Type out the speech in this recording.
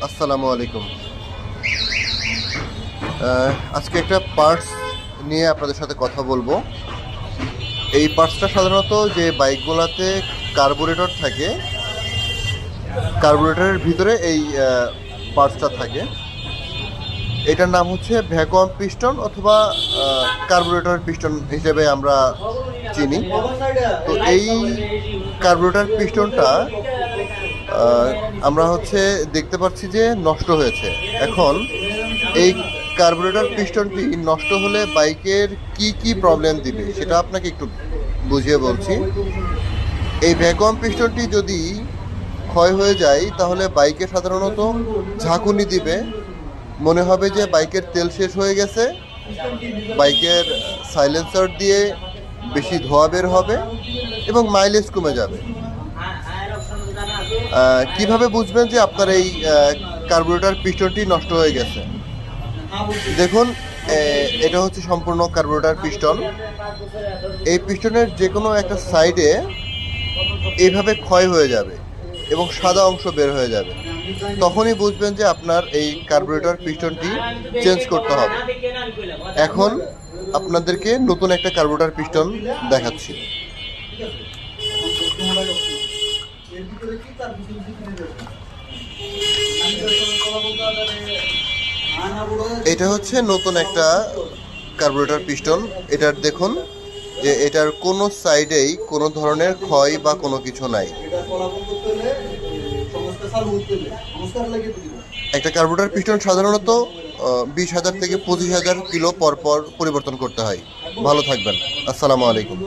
আসসালামু আলাইকুম। আজকে একটা পার্টস নিয়ে আপনাদের সাথে কথা বলবো। এই পার্টসটা সাধারণত যে বাইকগুলোতে কার্বুরেটর থাকে, কার্বুরেটরের ভিতরে এই পার্টসটা থাকে। এটার নাম হচ্ছে ভ্যাকুয়াম পিস্টন অথবা কার্বুরেটর পিস্টন হিসেবে আমরা চিনি। তো এই কার্বুরেটর পিস্টনটা আমরা দেখতে পাচ্ছি যে নষ্ট হয়েছে। এখন এই কার্বুরেটর পিস্টনটি নষ্ট হলে বাইকের কি কি প্রবলেম দিবে সেটা আপনাকে একটু বুঝিয়ে বলছি। এই ভ্যাকুয়াম পিস্টনটি যদি ক্ষয় হয়ে যায় তাহলে বাইকে সাধারণত ঝাঁকুনি দিবে, মনে হবে যে বাইকের তেল শেষ হয়ে গেছে, বাইকের সাইলেন্সার দিয়ে বেশি ধোঁয়া বের হবে এবং মাইলেজ কমে যাবে। কিভাবে বুঝবেন যে আপনার এই কার্বুরেটর পিস্টনটি নষ্ট হয়ে গেছে? দেখুন, এটা হচ্ছে সম্পূর্ণ কার্বুরেটর পিস্টন। এই পিস্টনের যে কোনো একটা সাইডে এইভাবে ক্ষয় হয়ে যাবে এবং সাদা অংশ বের হয়ে যাবে। তখনই বুঝবেন যে আপনার এই কার্বুরেটর পিস্টনটি চেঞ্জ করতে হবে। এখন আপনাদেরকে নতুন একটা কার্বুরেটর পিস্টন দেখাচ্ছি। এটা হচ্ছে নতুন একটা কার্বুরেটর পিস্টন। এটার দেখুন যে এটার কোনো সাইডেই কোনো ধরনের ক্ষয় বা কোনো কিছু নাই। একটা কার্বুরেটর পিস্টন সাধারণত 20,000 থেকে 25,000 কিলো পর পর পরিবর্তন করতে হয়। ভালো থাকবেন। আসসালামু আলাইকুম।